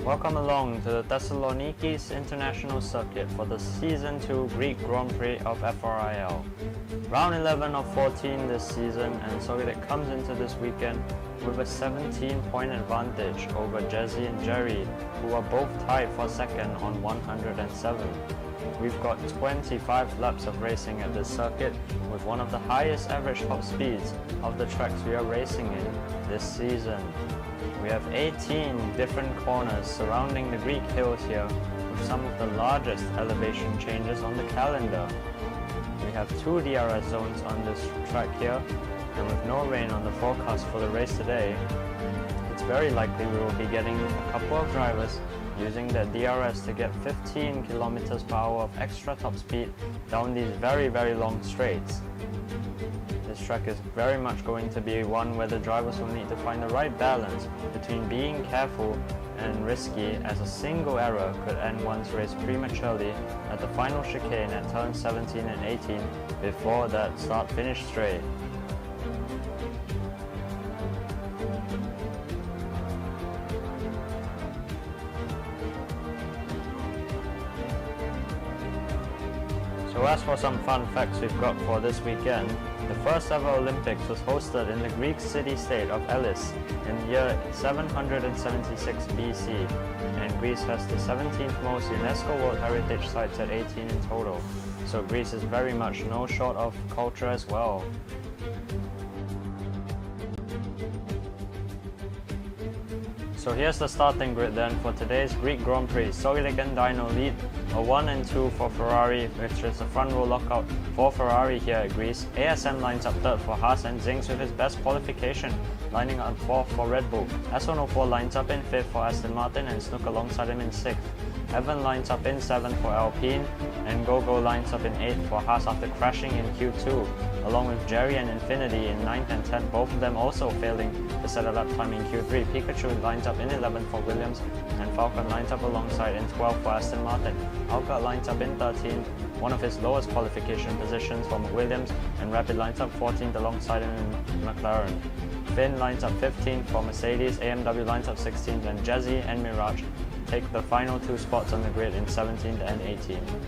Welcome along to the Thessaloniki's International Circuit for the Season 2 Greek Grand Prix of FRIL. Round 11 of 14 this season, and so it comes into this weekend with a 17-point advantage over Jesse and Jerry, who are both tied for second on 107. We've got 25 laps of racing at this circuit, with one of the highest average top speeds of the tracks we are racing in this season. We have 18 different corners surrounding the Greek hills here, with some of the largest elevation changes on the calendar. We have 2 DRS zones on this track here, and with no rain on the forecast for the race today, it's very likely we will be getting a couple of drivers using their DRS to get 15 kilometers per hour of extra top speed down these very long straights. This track is very much going to be one where the drivers will need to find the right balance between being careful and risky, as a single error could end one's race prematurely at the final chicane at turns 17 and 18 before that start-finish straight. So as for some fun facts we've got for this weekend, the first ever Olympics was hosted in the Greek city-state of Elis in the year 776 BC, and Greece has the 17th most UNESCO World Heritage Sites at 18 in total, so Greece is very much no short of culture as well. So here's the starting grid then for today's Greek Grand Prix. Soglican Dyno lead, a 1 and 2 for Ferrari, which is a front row lockout for Ferrari here at Greece. ASM lines up third for Haas, and Zinx with his best qualification, lining up 4th for Red Bull. S104 lines up in 5th for Aston Martin and Snook alongside him in 6th. Evan lines up in 7th for Alpine, and Gogo lines up in 8th for Haas after crashing in Q2, along with Jerry and Infinity in 9th and 10th, both of them also failing to set a lap time in Q3. Pikachu lines up in 11th for Williams, and Falcon lines up alongside in 12th for Aston Martin. Alka lines up in 13th, one of his lowest qualification positions for Williams, and Rapid lines up 14th alongside him in McLaren. Finn lines up 15th for Mercedes, AMW lines up 16th, and Jazzy and Mirage take the final 2 spots on the grid in 17th and 18th.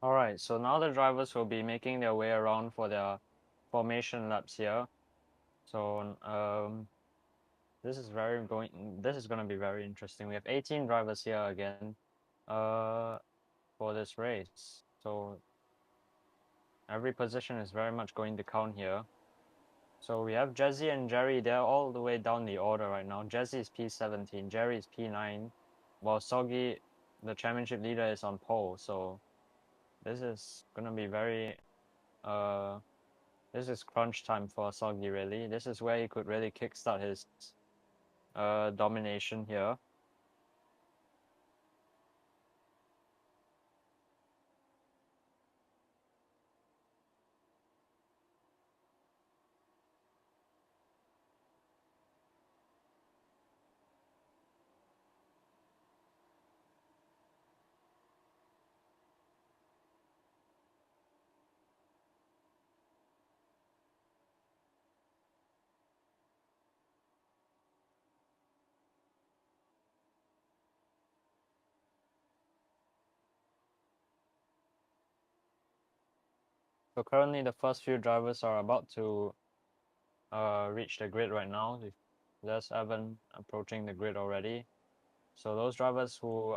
Alright, so now the drivers will be making their way around for their formation laps here. So this is gonna be very interesting. We have 18 drivers here again for this race. So every position is very much going to count here. So we have Jesse and Jerry, they're all the way down the order right now. Jesse is P17, Jerry is P9, while Soggy, the championship leader, is on pole. So this is gonna be very this is crunch time for Soggy really. This is where he could really kickstart his domination here. So currently the first few drivers are about to reach the grid right now. There's Evan approaching the grid already. So those drivers who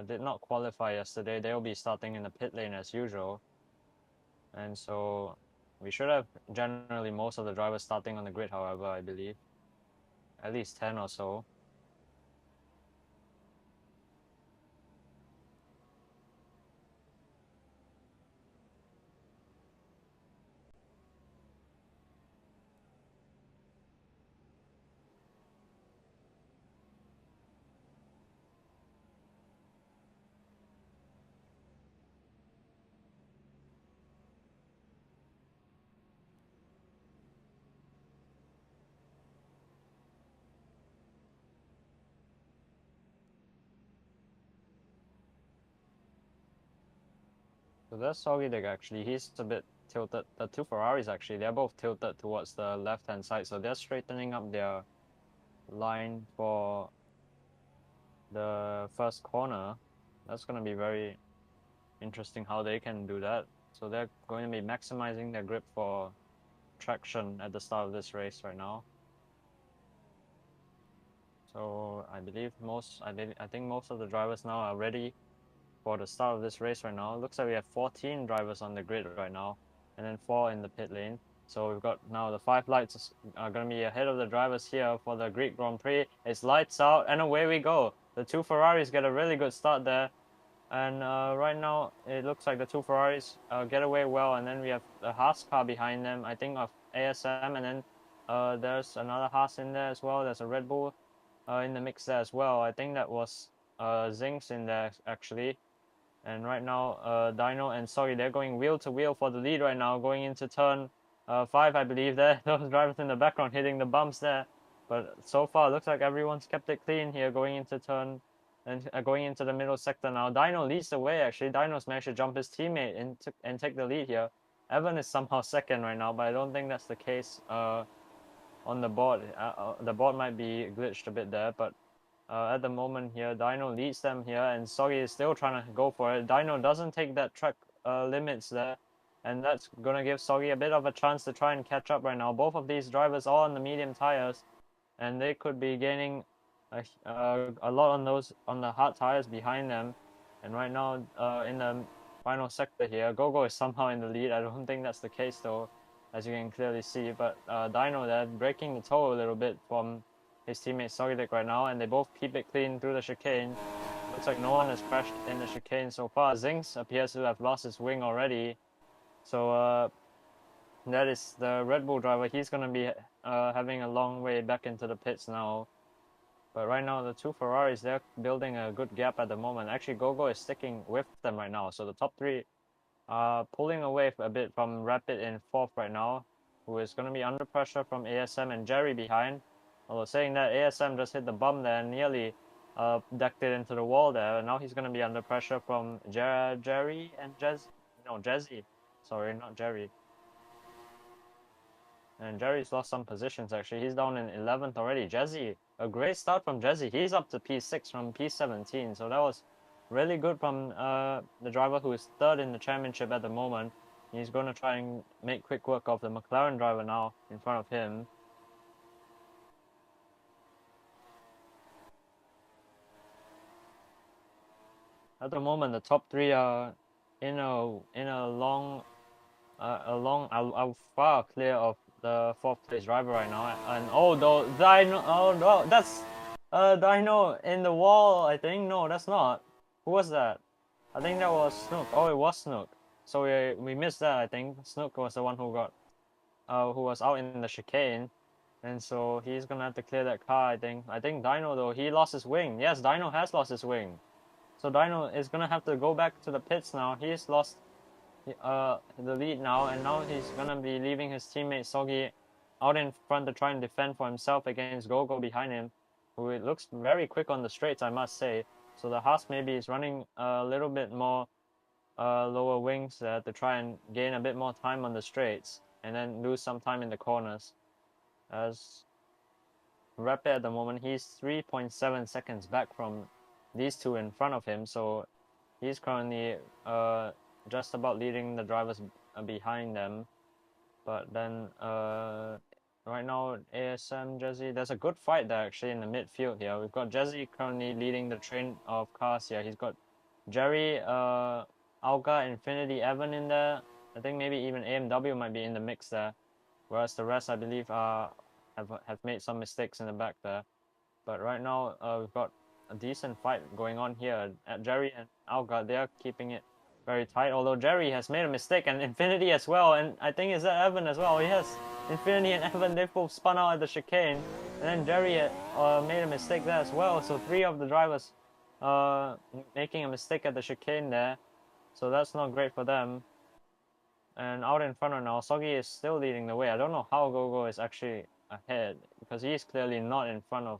did not qualify yesterday, they'll be starting in the pit lane as usual. And so we should have generally most of the drivers starting on the grid, however, I believe. At least 10 or so. So that's Sogidig actually. He's a bit tilted. The two Ferraris actually, they're both tilted towards the left-hand side. So they're straightening up their line for the first corner. That's going to be very interesting how they can do that. So they're going to be maximizing their grip for traction at the start of this race right now. So I believe I think most of the drivers now are ready for the start of this race right now. It looks like we have 14 drivers on the grid right now, and then 4 in the pit lane. So we've got now the 5 lights are going to be ahead of the drivers here for the Greek Grand Prix. It's lights out, and away we go. The 2 Ferraris get a really good start there. And right now, it looks like the 2 Ferraris get away well, and then we have the Haas car behind them, I think of ASM, and then there's another Haas in there as well. There's a Red Bull in the mix there as well. I think that was Zinx in there actually. And right now, Dino and Soggy, they're going wheel to wheel for the lead right now, going into turn 5, I believe. There, those drivers in the background hitting the bumps there. But so far, it looks like everyone's kept it clean here, going into turn and going into the middle sector now. Dino leads the way actually. Dino's managed to jump his teammate and take the lead here. Evan is somehow second right now, but I don't think that's the case on the board. The board might be glitched a bit there, but at the moment here, Dino leads them here, and Soggy is still trying to go for it. Dino doesn't take that track limits there, and that's gonna give Soggy a bit of a chance to try and catch up right now. Both of these drivers are on the medium tires, and they could be gaining a lot on the hard tires behind them. And right now, in the final sector here, Gogo is somehow in the lead. I don't think that's the case though, as you can clearly see. But Dino there breaking the toe a little bit from his teammate Sogidek right now, and they both keep it clean through the chicane. Looks like no one has crashed in the chicane so far. Zinx appears to have lost his wing already. So that is the Red Bull driver. He's going to be having a long way back into the pits now. But right now, the 2 Ferraris, they're building a good gap at the moment. Actually, Gogo is sticking with them right now. So the top 3 are pulling away a bit from Rapid in 4th right now, who is going to be under pressure from ASM and Jerry behind. Although saying that, ASM just hit the bum there and nearly decked it into the wall there. And now he's going to be under pressure from Jerry and Jesse. Sorry, not Jerry. And Jerry's lost some positions actually. He's down in 11th already. Jesse, a great start from Jesse. He's up to P6 from P17. So that was really good from the driver who is third in the championship at the moment. He's going to try and make quick work of the McLaren driver now in front of him. At the moment, the top three are in a long far clear of the fourth place driver right now. And oh, Dino, oh no, that's Dino in the wall. I think no, that's not. Who was that? I think that was Snook. Oh, it was Snook. So we missed that. I think Snook was the one who was out in the chicane, and so he's gonna have to clear that car. I think Dino though, he lost his wing. Yes, Dino has lost his wing. So Dino is gonna have to go back to the pits now. He's lost the lead now, and now he's gonna be leaving his teammate Soggy out in front to try and defend for himself against Gogo behind him, who it looks very quick on the straights, I must say. So the Haas maybe is running a little bit more lower wings to try and gain a bit more time on the straights, and then lose some time in the corners. As Rapid at the moment, he's 3.7 seconds back from these two in front of him, so he's currently just about leading the drivers behind them. But then right now, ASM, Jesse, there's a good fight there actually in the midfield here. We've got Jesse currently leading the train of cars here. He's got Jerry, Alga, Infinity, Evan in there. I think maybe even AMW might be in the mix there. Whereas the rest, I believe, have made some mistakes in the back there. But right now, we've got a decent fight going on here. Jerry and Alga, they are keeping it very tight. Although Jerry has made a mistake, and Infinity as well, and I think is that Evan as well. Yes, Infinity and Evan, they both spun out at the chicane, and then Jerry made a mistake there as well. So three of the drivers making a mistake at the chicane there. So that's not great for them. And out in front right now, Soggy is still leading the way. I don't know how Gogo is actually ahead, because he's clearly not in front of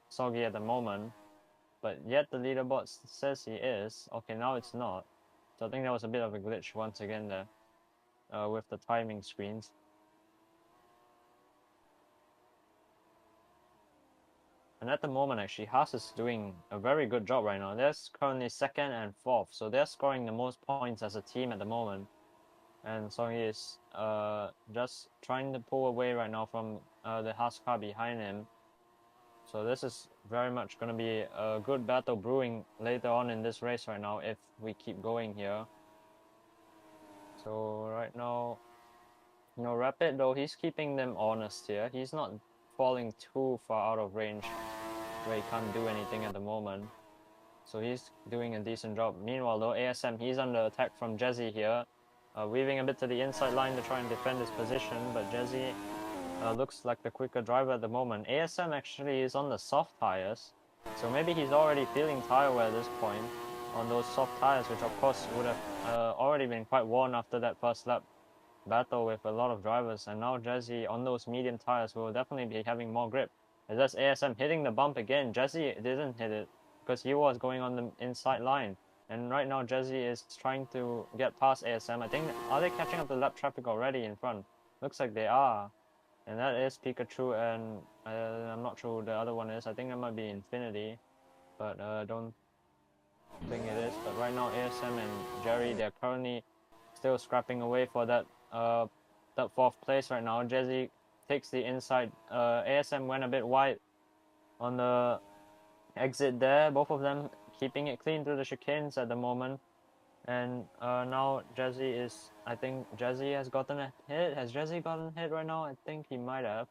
Soggy at the moment. But yet the leaderboard says he is. Okay, now it's not. So I think that was a bit of a glitch once again there with the timing screens. And at the moment, actually, Haas is doing a very good job right now. They're currently second and fourth, so they're scoring the most points as a team at the moment. And so he is just trying to pull away right now from the Haas car behind him. So this is very much going to be a good battle brewing later on in this race right now if we keep going here. So right now, Rapid though, he's keeping them honest here. He's not falling too far out of range where he can't do anything at the moment. So he's doing a decent job. Meanwhile though, ASM, he's under attack from Jesse here. Weaving a bit to the inside line to try and defend his position, but Jesse looks like the quicker driver at the moment. ASM actually is on the soft tires, so maybe he's already feeling tire wear at this point on those soft tires, which of course would have already been quite worn after that first lap battle with a lot of drivers. And now Jesse on those medium tires will definitely be having more grip. As that's ASM hitting the bump again. Jesse didn't hit it because he was going on the inside line. And right now Jesse is trying to get past ASM. I think, are they catching up the lap traffic already in front? Looks like they are. And that is Pikachu, and I'm not sure who the other one is. I think that might be Infinity, but I don't think it is. But right now ASM and Jerry, they're currently still scrapping away for that fourth place right now. Jesse takes the inside. ASM went a bit wide on the exit there. Both of them keeping it clean through the chicanes at the moment. And now Jesse is, I think Jesse has gotten a hit. Has Jesse gotten a hit right now? I think he might have.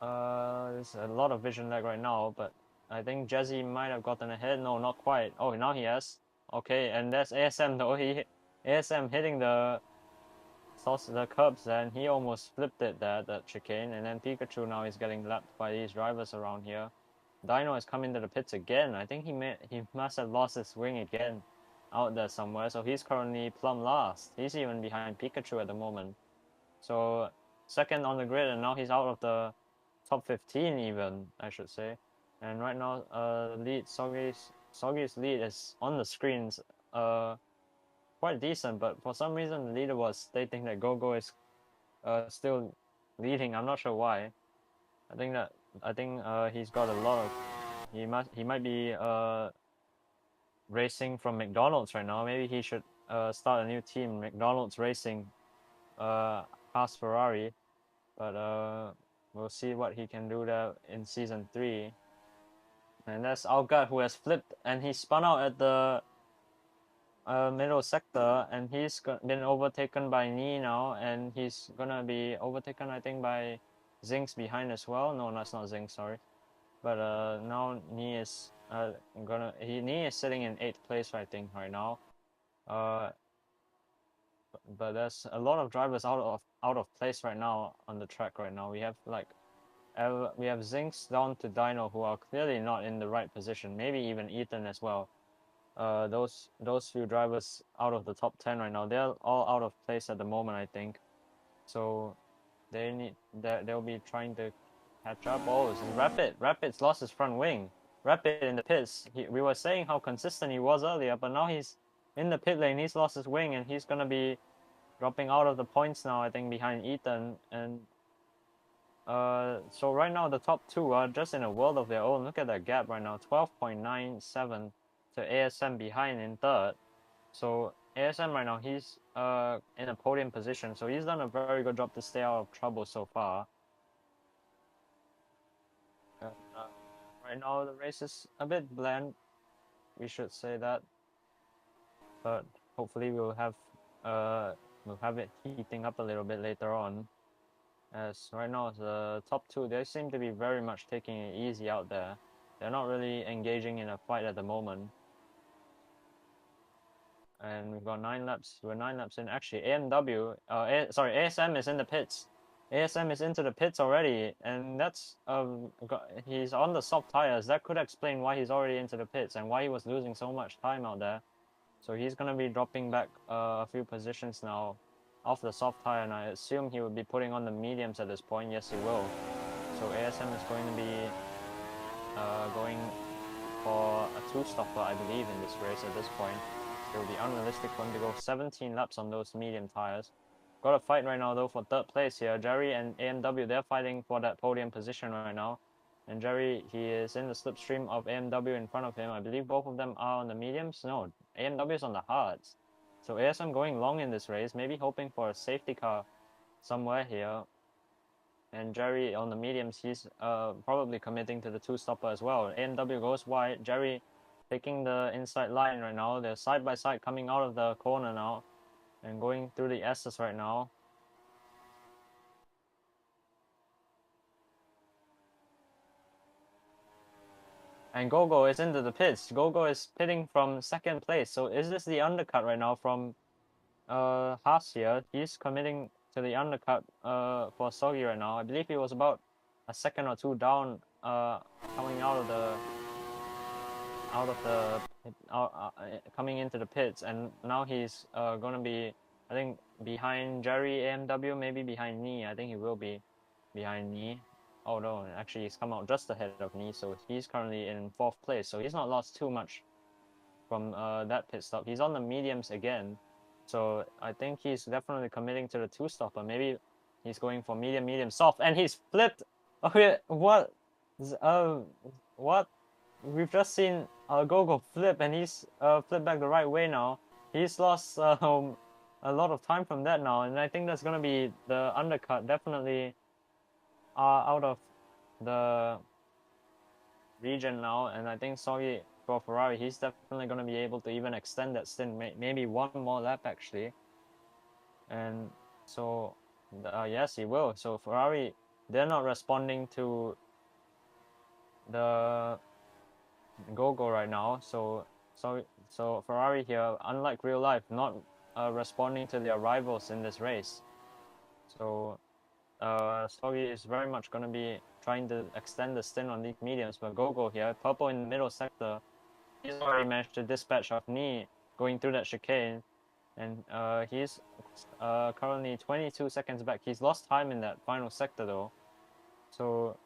There's a lot of vision lag right now, but I think Jesse might have gotten a hit. No, not quite. Oh, now he has. Okay, and that's ASM though. ASM hitting the curbs, and he almost flipped it there, that chicane. And then Pikachu now is getting lapped by these drivers around here. Dino has come into the pits again. I think he must have lost his wing again out there somewhere. So he's currently plumb last. He's even behind Pikachu at the moment. So second on the grid, and now he's out of the top 15 even, I should say. And right now, lead Soggy's lead is on the screens. Quite decent, but for some reason the leader was stating that Gogo is still leading. I'm not sure why. I think he's got a lot of he might be racing from McDonald's right now. Maybe he should start a new team, McDonald's Racing, past Ferrari. But we'll see what he can do there in season 3. And that's Algat, who has flipped, and he spun out at the middle sector, and he's been overtaken by Ni now, and he's gonna be overtaken, I think, by Zinx behind as well. No, that's not Zinx, sorry. But now Ni is Ni is sitting in 8th place, I think, right now. But there's a lot of drivers out of place right now on the track right now. We have Zinx down to Dino, who are clearly not in the right position. Maybe even Ethan as well. Those few drivers out of the top 10 right now, they're all out of place at the moment, I think. So they'll be trying to catch up. Oh, it's Rapid's lost his front wing. Rapid in the pits. We were saying how consistent he was earlier, but now he's in the pit lane. He's lost his wing, and he's gonna be dropping out of the points now, I think, behind Ethan. And so right now the top 2 are just in a world of their own. Look at that gap right now, 12.97 to ASM behind in 3rd. So ASM right now, he's in a podium position, so he's done a very good job to stay out of trouble so far. Right now the race is a bit bland, we should say that, but hopefully we'll have it heating up a little bit later on. As right now the top 2, they seem to be very much taking it easy out there. They're not really engaging in a fight at the moment. And we've got 9 laps. We're 9 laps in. Actually, ASM is in the pits. ASM is into the pits already, and that's he's on the soft tires. That could explain why he's already into the pits and why he was losing so much time out there. So he's gonna be dropping back a few positions now off the soft tire, and I assume he will be putting on the mediums at this point. Yes, he will. So ASM is going to be going for a 2-stopper, I believe, in this race at this point. It will be unrealistic for him to go 17 laps on those medium tires. Got a fight right now though for 3rd place here. Jerry and AMW, they're fighting for that podium position right now. And Jerry, he is in the slipstream of AMW in front of him. I believe both of them are on the mediums. No, AMW is on the hards. So ASM going long in this race, maybe hoping for a safety car somewhere here. And Jerry on the mediums, he's probably committing to the 2-stopper as well. AMW goes wide. Jerry taking the inside line right now. They're side by side coming out of the corner now and going through the S's right now. And Gogo is into the pits. Gogo is pitting from 2nd place. So is this the undercut right now from Haas here? He's committing to the undercut for Soggy right now. I believe he was about a second or 2 down coming out of the coming into the pits, and now he's gonna be, I think, behind Jerry AMW, maybe behind Ni. I think he will be behind Ni. Oh no, actually he's come out just ahead of Ni, so he's currently in 4th place, so he's not lost too much from that pit stop. He's on the mediums again, so I think he's definitely committing to the 2-stopper. Maybe he's going for medium, soft, and he's flipped. Okay, what? What? We've just seen Gogo flip, and he's flipped back the right way now. He's lost a lot of time from that now, and I think that's gonna be the undercut, definitely out of the region now. And I think Soggy for Ferrari, he's definitely gonna be able to even extend that stint, maybe 1 more lap actually. And so yes, he will. So Ferrari, they're not responding to the Gogo right now, so Ferrari here, unlike real life, not responding to their rivals in this race. So Soggy is very much going to be trying to extend the stint on these mediums, but Gogo here, purple in the middle sector, he's already managed to dispatch of Ni going through that chicane, and he's currently 22 seconds back. He's lost time in that final sector though, so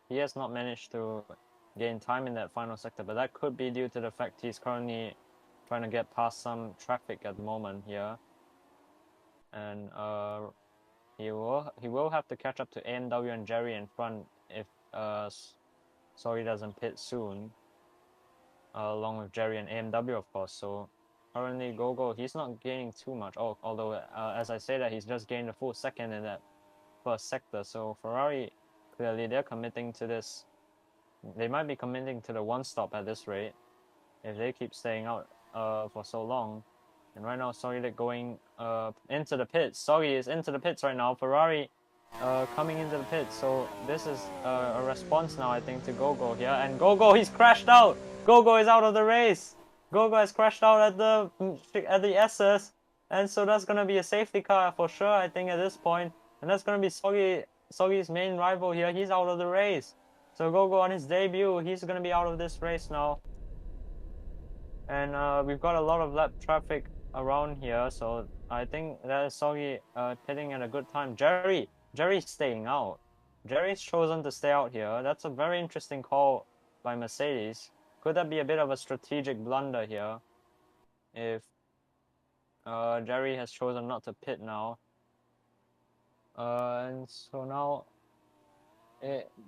he has not managed to gain time in that final sector, but that could be due to the fact he's currently trying to get past some traffic at the moment here, and he will have to catch up to AMW and Jerry in front if Soggy doesn't pit soon. along with Jerry and AMW, of course. So currently, Gogo, he's not gaining too much. Oh, although as I say that, he's just gained a full second in that first sector. So Ferrari, clearly, they're committing to this. They might be committing to the one stop at this rate if they keep staying out for so long. And right now, Soggy going into the pits. Soggy is into the pits right now. Ferrari coming into the pits. So this is a response now, I think, to Gogo here. And Gogo, he's crashed out. Gogo is out of the race. Gogo has crashed out at the SS. And so that's going to be a safety car for sure, I think, at this point. And that's going to be Soggy's main rival here. He's out of the race. So Gogo on his debut, he's going to be out of this race now. And we've got a lot of lap traffic around here, so I think that is Soggy pitting at a good time. Jerry's staying out. Jerry's chosen to stay out here. That's a very interesting call by Mercedes. Could that be a bit of a strategic blunder here if Jerry has chosen not to pit now? And so now,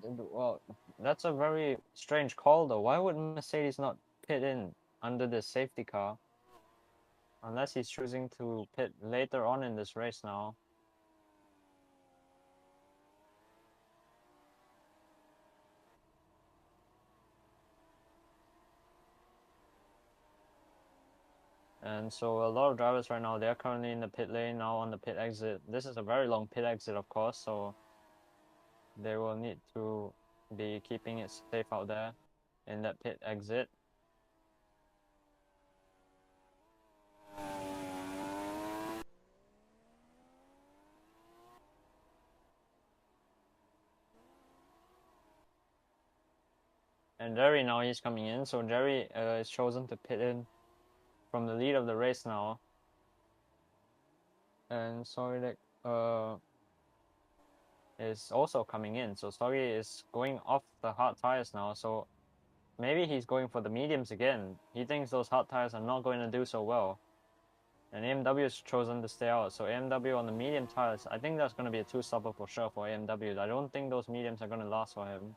well, that's a very strange call though. Why would Mercedes not pit in under this safety car? Unless he's choosing to pit later on in this race now. And so a lot of drivers right now, they're currently in the pit lane now on the pit exit. This is a very long pit exit, of course, so they will need to be keeping it safe out there in that pit exit. And Jerry now, he's coming in, so Jerry is chosen to pit in from the lead of the race now. And Solidek is also coming in, so Soggy is going off the hard tires now, so maybe he's going for the mediums again. He thinks those hard tires are not going to do so well. And AMW has chosen to stay out, so AMW on the medium tires, I think that's going to be a two-stopper for sure for AMW. I don't think those mediums are going to last for him.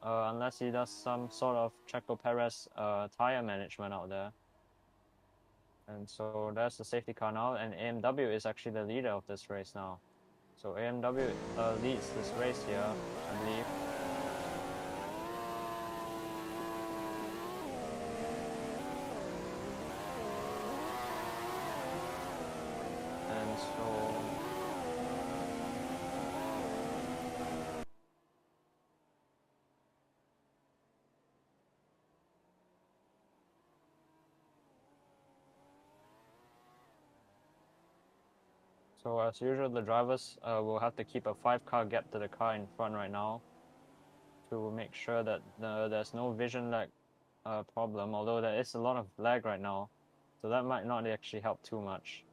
Unless he does some sort of Checo Perez tire management out there. And so that's the safety car now, and AMW is actually the leader of this race now. So AMW leads this race here, I believe. And so as usual, the drivers will have to keep a 5-car gap to the car in front right now to make sure that there's no vision lag problem, although there is a lot of lag right now, so that might not actually help too much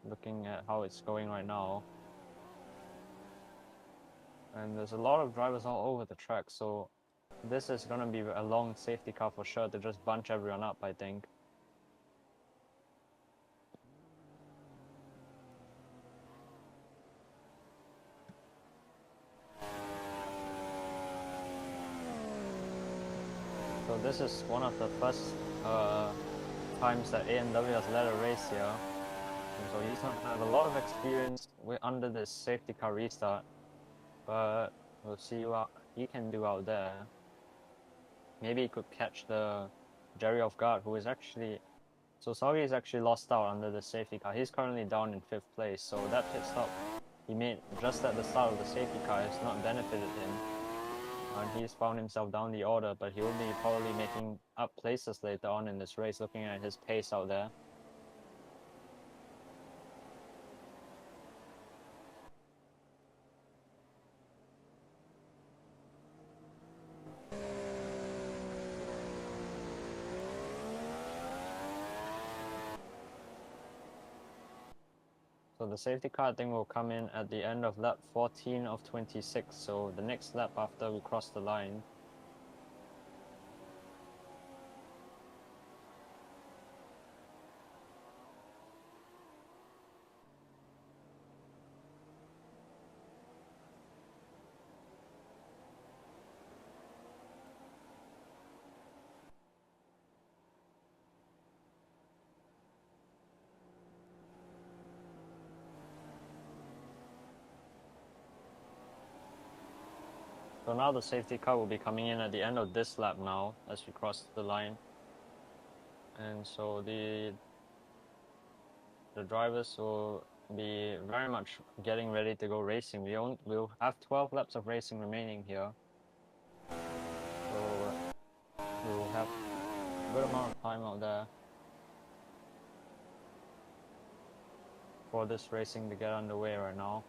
looking at how it's going right now. And there's a lot of drivers all over the track, so this is going to be a long safety car for sure to just bunch everyone up, I think. So this is one of the first times that AMW has led a race here. And so he's going to have a lot of experience under this safety car restart. But we'll see what he can do out there. Maybe he could catch the Jerry off guard, who is actually... So Soggy is actually lost out under the safety car. He's currently down in 5th place, so that pit stop he made just at the start of the safety car has not benefited him. And he's found himself down the order, but he will be probably making up places later on in this race, looking at his pace out there. So the safety car thing will come in at the end of lap 14 of 26, so the next lap after we cross the line. So now the safety car will be coming in at the end of this lap now as we cross the line. And so the drivers will be very much getting ready to go racing. We'll have 12 laps of racing remaining here. So we'll have a good amount of time out there for this racing to get underway right now.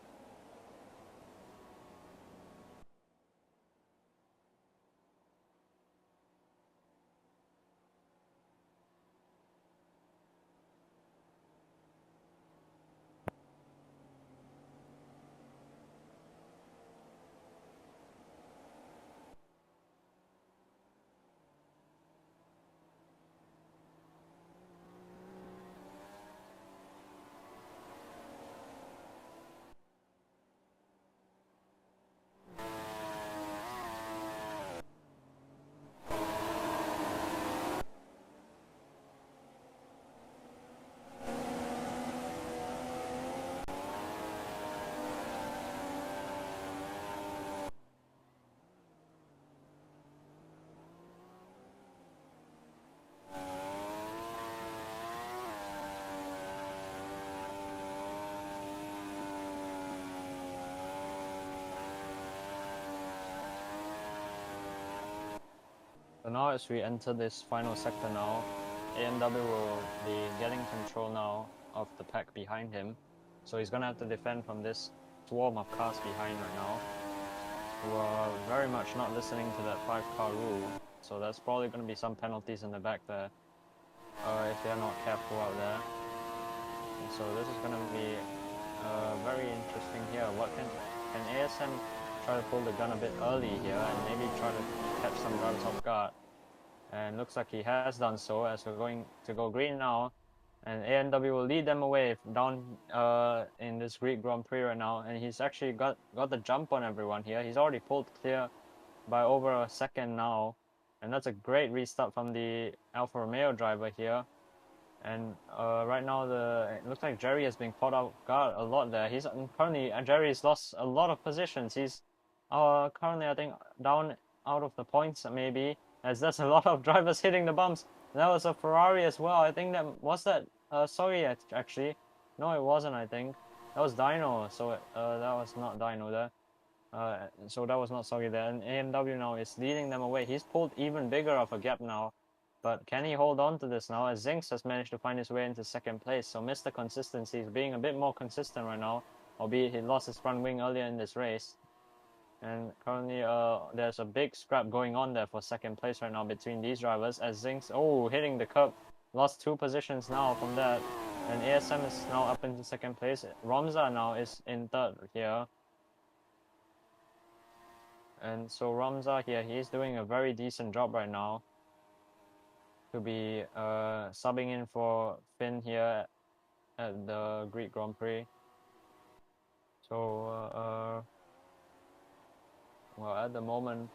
So now as we enter this final sector now, AMW will be getting control now of the pack behind him. So he's gonna have to defend from this swarm of cars behind right now, who are very much not listening to that 5-car rule. So there's probably gonna be some penalties in the back there, if they're not careful out there. And so this is gonna be very interesting here. What can ASM try to pull the gun a bit early here and maybe try to catch some drivers off guard? And looks like he has done so as we're going to go green now. And AMW will lead them away down in this Greek Grand Prix right now. And he's actually got the jump on everyone here. He's already pulled clear by over a second now. And that's a great restart from the Alfa Romeo driver here. And right now it looks like Jerry has been caught off guard a lot there. He's currently, Jerry's lost a lot of positions. He's currently, I think, down out of the points maybe, as there's a lot of drivers hitting the bumps. That was a Ferrari as well. I think that was sorry, actually. No, it wasn't, I think. That was Dino, so that was not Dino there. So that was not Soggy there. And AMW now is leading them away. He's pulled even bigger of a gap now. But can he hold on to this now, as Zinx has managed to find his way into second place? So Mr. Consistency is being a bit more consistent right now, albeit he lost his front wing earlier in this race. And currently there's a big scrap going on there for second place right now between these drivers, as Zinx, hitting the curb, lost 2 positions now from that. And ASM is now up into second place. Ramza now is in third here. And so Ramza here, he's doing a very decent job right now to be subbing in for Finn here at the Greek Grand Prix. So well, at the moment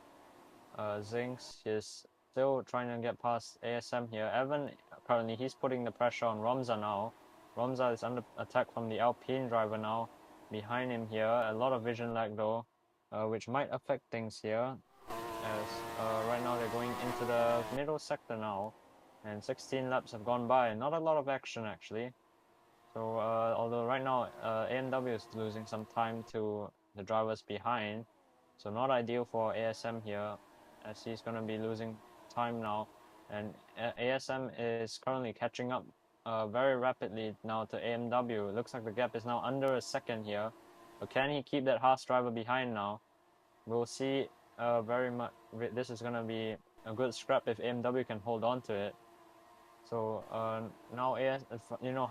Zinx is still trying to get past ASM here. Evan, currently he's putting the pressure on Ramza now. Ramza is under attack from the Alpine driver now behind him here. A lot of vision lag though, which might affect things here, as right now they're going into the middle sector now, and 16 laps have gone by. Not a lot of action actually. So although right now AMW is losing some time to the drivers behind, so not ideal for ASM here, as he's going to be losing time now. And ASM is currently catching up very rapidly now to AMW. It looks like the gap is now under a second here. But can he keep that Haas driver behind now? We'll see. Very much. This is going to be a good scrap if AMW can hold on to it. So now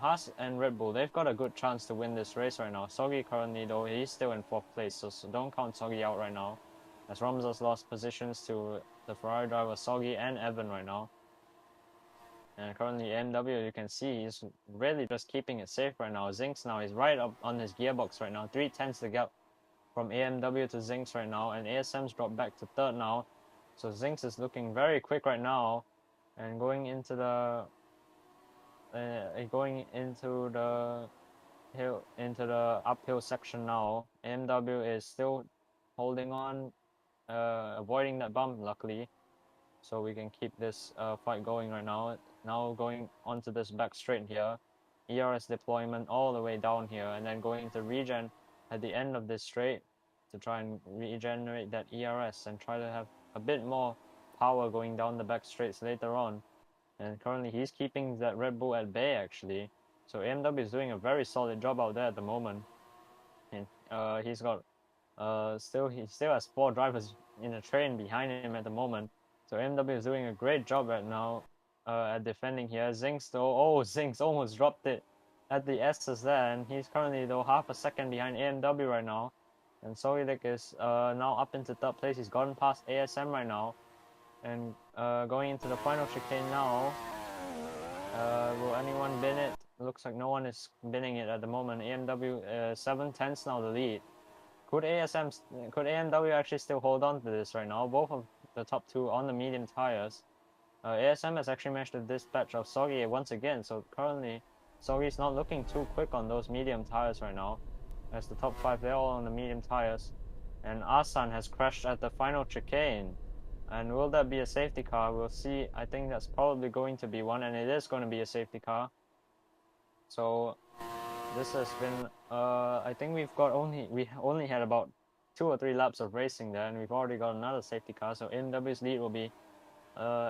Haas and Red Bull, they've got a good chance to win this race right now. Soggy currently though, he's still in 4th place, so don't count Soggy out right now, as Ramza's lost positions to the Ferrari driver Soggy and Evan right now. And currently AMW, you can see he's really just keeping it safe right now. Zinx now is right up on his gearbox right now, 3/10 the gap from AMW to Zinx right now, and ASM's dropped back to 3rd now. So Zinx is looking very quick right now. And going into the uphill section now, AMW is still holding on avoiding that bump luckily, so we can keep this fight going right now. Now going onto this back straight here, ERS deployment all the way down here, and then going into regen at the end of this straight to try and regenerate that ERS and try to have a bit more power going down the back straights later on. And currently he's keeping that Red Bull at bay actually, so AMW is doing a very solid job out there at the moment. And he's got he still has 4 drivers in the train behind him at the moment. So AMW is doing a great job right now at defending here. Zinx though, oh, Zinx almost dropped it at the S's there, and he's currently though half a second behind AMW right now. And Solidic is now up into 3rd place. He's gotten past ASM right now, and going into the final chicane now. Will anyone bin it? Looks like no one is binning it at the moment. AMW 7/10 now the lead. Could AMW actually still hold on to this right now? Both of the top 2 on the medium tires. ASM has actually managed to dispatch of Soggy once again, so currently Soggy's not looking too quick on those medium tires right now, as the top 5 they're all on the medium tires. And Asan has crashed at the final chicane. And will that be a safety car? We'll see. I think that's probably going to be one, and it is going to be a safety car. So this has been I think we only had about 2 or 3 laps of racing there, and we've already got another safety car, so AMW's lead will be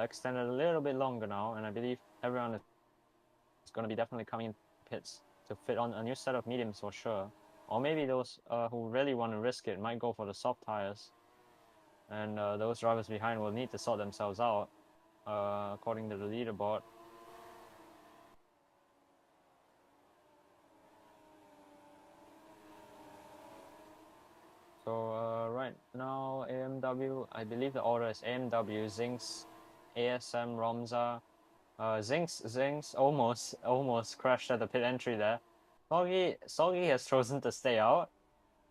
extended a little bit longer now, and I believe everyone is going to be definitely coming in pits to fit on a new set of mediums for sure. Or maybe those who really want to risk it might go for the soft tires, and those drivers behind will need to sort themselves out according to the leaderboard. So right now AMW, I believe the order is AMW, Zinx, ASM, Romza. Zinx almost crashed at the pit entry there. Soggy has chosen to stay out.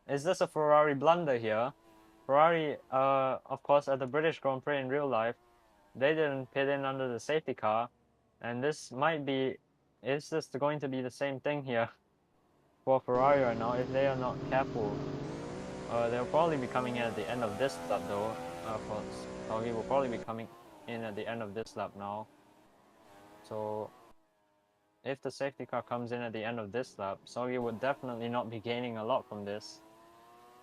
Is this a Ferrari blunder here? Ferrari, of course, at the British Grand Prix in real life, they didn't pit in under the safety car, and this might be, is this going to be the same thing here for Ferrari right now if they are not careful? They'll probably be coming in at the end of this lap though. Soggy will probably be coming in at the end of this lap now. So if the safety car comes in at the end of this lap, Soggy would definitely not be gaining a lot from this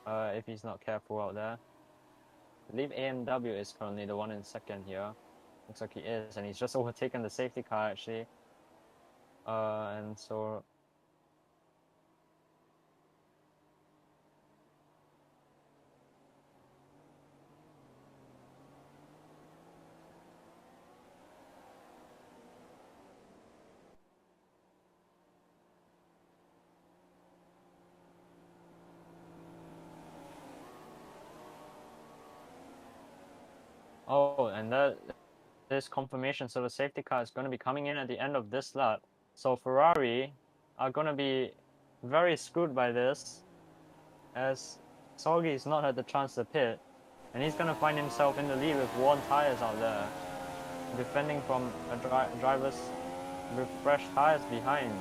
if he's not careful out there. I believe AMW is currently the one in 2nd here. Looks like he is, and he's just overtaken the safety car actually. And so oh, and that is confirmation. So the safety car is going to be coming in at the end of this lap. So Ferrari are going to be very screwed by this, as Soggy's not had the chance to pit, and he's going to find himself in the lead with worn tires out there, defending from a driver's with fresh tires behind.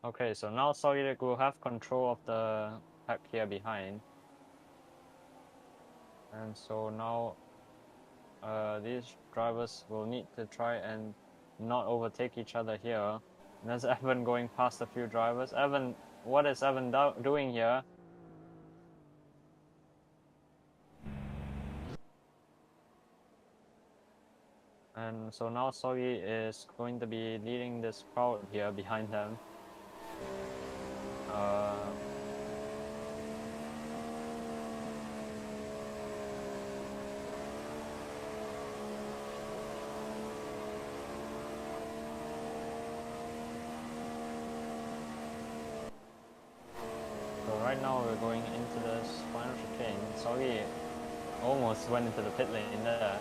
Okay, so now Solidec will have control of the pack here behind. And so now these drivers will need to try and not overtake each other here. And there's Evan going past a few drivers. Evan, what is Evan doing here? And so now Soggy is going to be leading this crowd here behind them. So right now we're going into this final chicane. Soggy almost went into the pit lane there,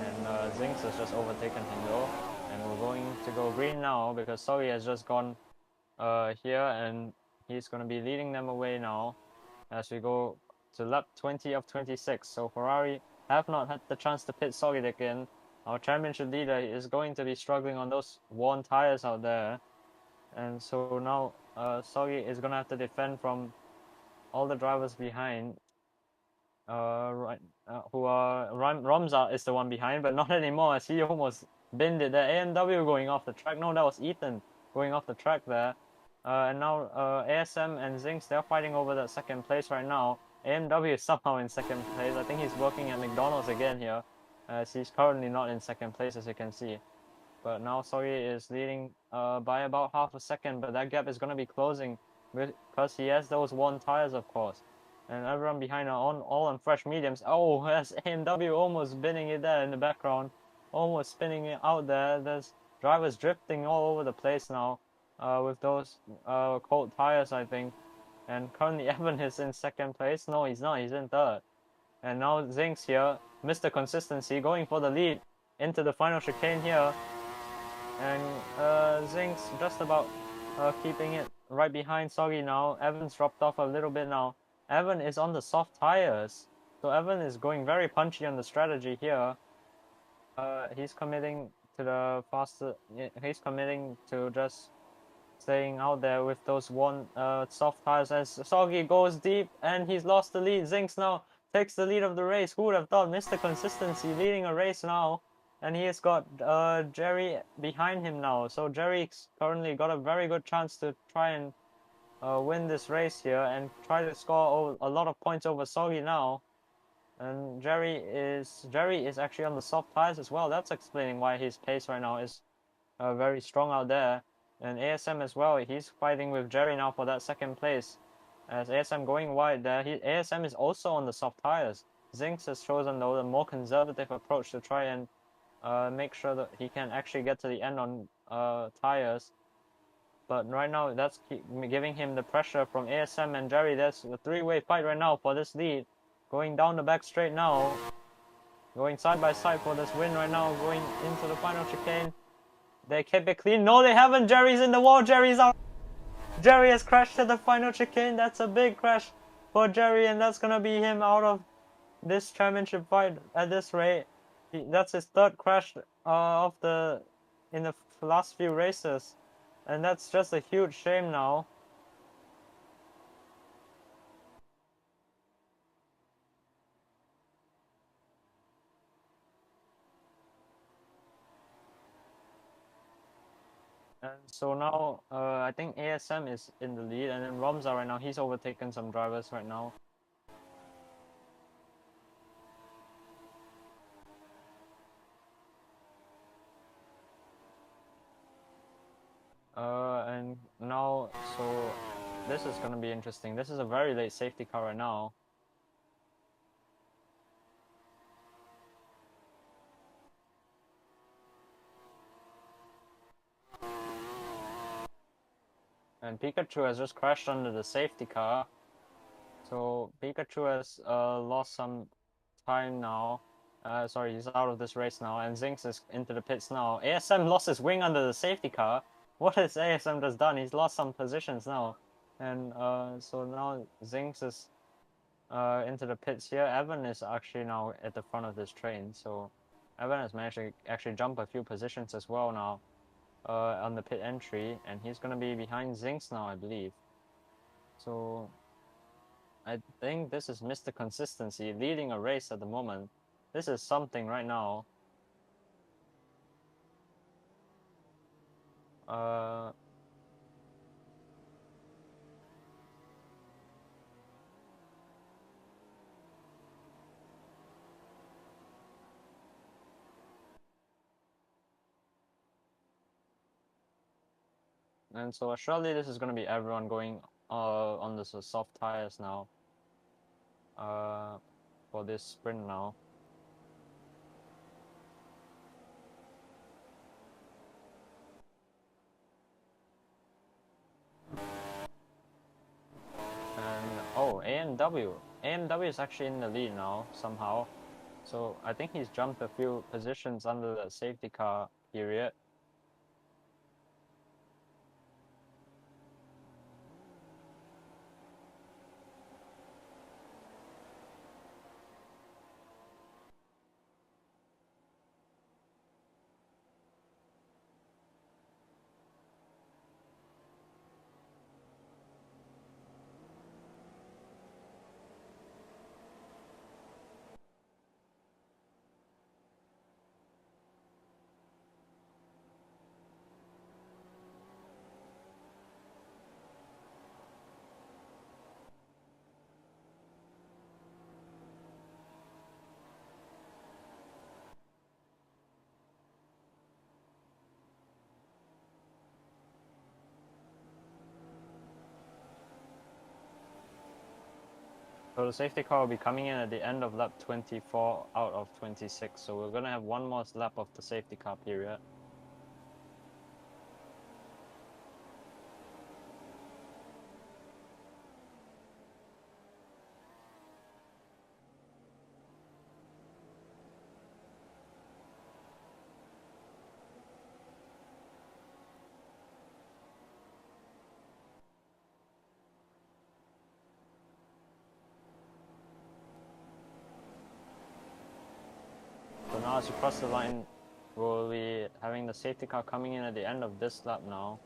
and Zinx has just overtaken him though. And we're going to go green now because Soggy has just gone here, and he's going to be leading them away now as we go to lap 20 of 26. So Ferrari have not had the chance to pit Solid again. our championship leader is going to be struggling on those worn tires out there. And so now Soggy is going to have to defend from all the drivers behind. Who are Ramza is the one behind, but not anymore as he almost binned it there. AMW going off the track. No, that was Ethan going off the track there. And now ASM and Zinx, they're fighting over that second place right now. AMW is somehow in second place. I think he's working at McDonald's again here, as he's currently not in second place, as you can see. But now Soggy is leading by about half a second, but that gap is going to be closing because he has those worn tires, of course. And everyone behind are all on fresh mediums. Oh, that's AMW almost binning it there in the background. Almost spinning it out there. There's drivers drifting all over the place now with those cold tires, I think. And currently Evan is in second place. No, he's not. He's in third. And now Zinx here, Mr. Consistency, going for the lead into the final chicane here. And Zinx just about keeping it right behind Soggy now. Evan's dropped off a little bit now. Evan is on the soft tires, so Evan is going very punchy on the strategy here. He's committing to the faster. He's committing to just staying out there with those soft tires as Soggy goes deep and he's lost the lead. Zinx now takes the lead of the race. Who would have thought? Mr. Consistency leading a race now, and he has got Jerry behind him now. So Jerry's currently got a very good chance to try and win this race here and try to score a lot of points over Soggy now. And Jerry is actually on the soft tires as well. That's explaining why his pace right now is very strong out there. And ASM as well, he's fighting with Jerry now for that second place. As ASM going wide there, ASM is also on the soft tires. Zinx has chosen though the more conservative approach to try and make sure that he can actually get to the end on tires. But right now, that's giving him the pressure from ASM and Jerry. There's a three-way fight right now for this lead. Going down the back straight now. Going side by side for this win right now. Going into the final chicane. They kept it clean. No, they haven't. Jerry's in the wall. Jerry's out. Jerry has crashed at the final chicane. That's a big crash for Jerry, and that's going to be him out of this championship fight at this rate. That's his third crash in the last few races. And that's just a huge shame now. And so now, I think ASM is in the lead, and then Romza right now, he's overtaken some drivers right now. And now, so this is going to be interesting. This is a very late safety car right now. And Pikachu has just crashed under the safety car. So Pikachu has lost some time now. Sorry, he's out of this race now. And Zinx is into the pits now. ASM lost his wing under the safety car. What has ASM just done? He's lost some positions now. And so now Zinx is into the pits here. Evan is actually now at the front of this train. So Evan has managed to actually jump a few positions as well now on the pit entry. And he's going to be behind Zinx now, I believe. So I think this is Mr. Consistency leading a race at the moment. This is something right now. And so surely this is going to be everyone going on the soft tires now for this sprint now. And oh, AMW is actually in the lead now somehow. So I think he's jumped a few positions under the safety car period. So the safety car will be coming in at the end of lap 24 out of 26. So we're going to have one more lap of the safety car period. So now as you cross the line, we'll be having the safety car coming in at the end of this lap now.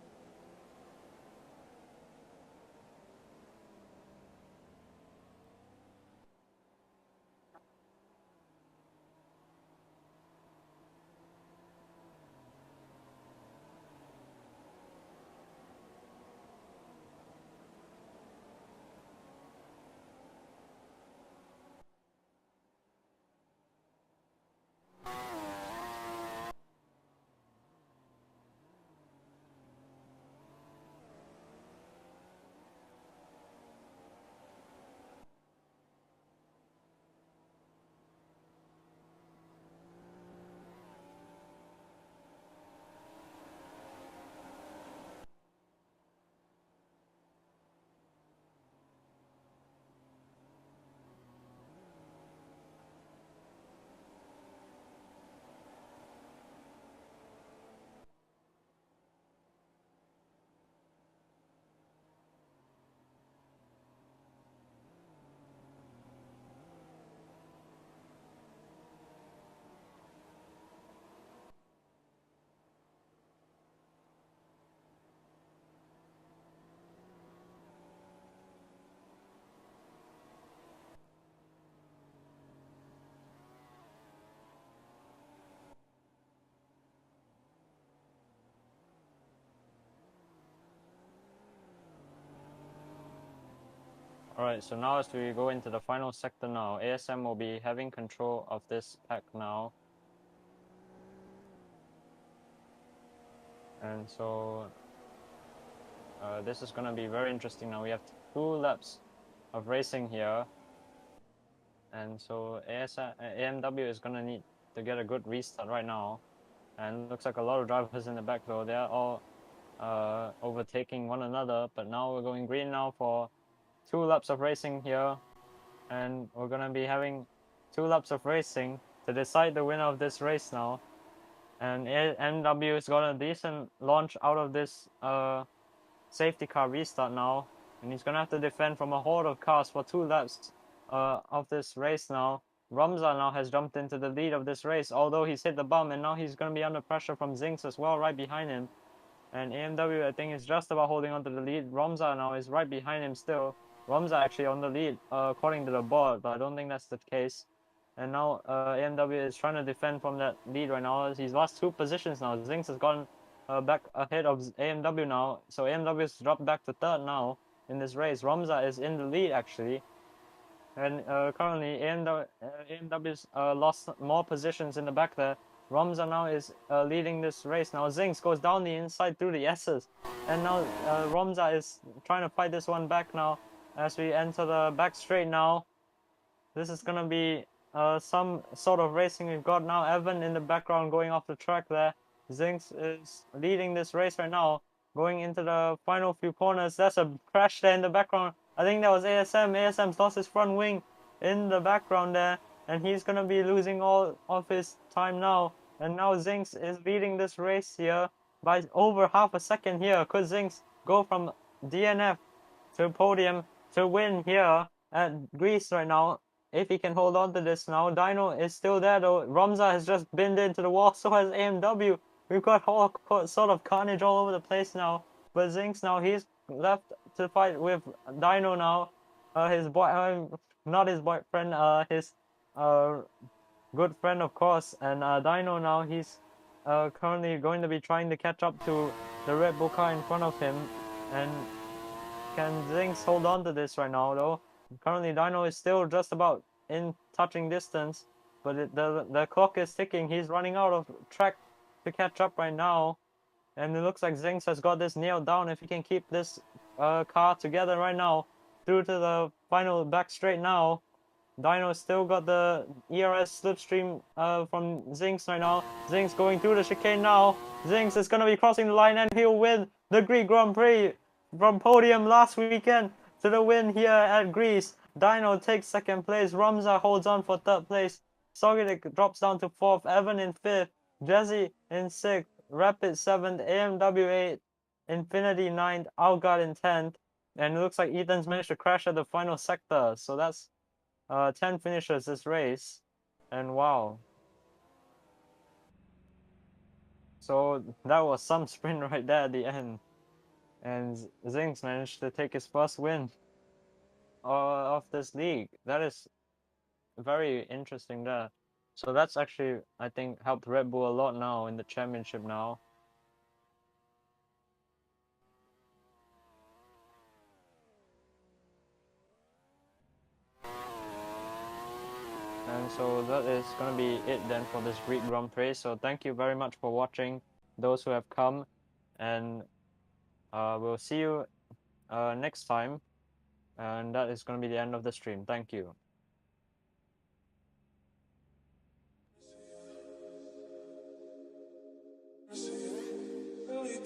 Alright, so now as we go into the final sector now, ASM will be having control of this pack now. And so this is going to be very interesting now. We have 2 laps of racing here. And so AMW is going to need to get a good restart right now. And looks like a lot of drivers in the back though. They're all overtaking one another. But now we're going green now for 2 laps of racing here. And we're going to be having 2 laps of racing to decide the winner of this race now. And AMW has got a decent launch out of this safety car restart now. And he's going to have to defend from a horde of cars for 2 laps of this race now. Ramza now has jumped into the lead of this race, although he's hit the bump, and now he's going to be under pressure from Zinx as well, right behind him. And AMW, I think, is just about holding on to the lead. Ramza now is right behind him still. Ramza actually on the lead, according to the board, but I don't think that's the case. And now AMW is trying to defend from that lead right now. He's lost 2 positions now. Zinx has gone back ahead of AMW now. So AMW has dropped back to 3rd now in this race. Ramza is in the lead actually. And currently AMW's lost more positions in the back there. Ramza now is leading this race. Now Zinx goes down the inside through the S's. And now Ramza is trying to fight this one back now as we enter the back straight now. This is going to be some sort of racing. We've got now Evan in the background going off the track there. Zinx is leading this race right now, going into the final few corners. There's a crash there in the background. I think that was ASM. ASM's lost his front wing in the background there, and he's going to be losing all of his time now. And now Zinx is leading this race here by over half a second here. Could Zinx go from DNF to podium to win here at Greece right now? If he can hold on to this now. Dino is still there though. Ramza has just binned into the wall, so has AMW. We've got all sort of carnage all over the place now. But Zinx now, he's left to fight with Dino now. His boy, not his boyfriend, his good friend of course. And Dino now, he's currently going to be trying to catch up to the Red Bull car in front of him. And can Zinx hold on to this right now though? Currently Dino is still just about in touching distance, but the clock is ticking. He's running out of track to catch up right now, and it looks like Zinx has got this nailed down. If he can keep this car together right now through to the final back straight now. Dino still got the ERS slipstream from Zinx right now. Zinx going through the chicane now. Zinx is going to be crossing the line and he'll win the Greek Grand Prix from podium last weekend to the win here at Greece. Dino takes second place. Ramza holds on for third place. Sogetic drops down to fourth. Evan in fifth. Jesse in sixth. Rapid seventh. AMW 8th. Infinity 9th. Algard in 10th. And it looks like Ethan's managed to crash at the final sector. So that's 10 finishers this race. And wow. So that was some sprint right there at the end. And Zinx managed to take his first win of this league. That is very interesting there. So that's actually, I think, helped Red Bull a lot now in the championship now. And so that is going to be it then for this Greek Grand Prix. So thank you very much for watching, those who have come. And we'll see you next time. And that is going to be the end of the stream. Thank you. Really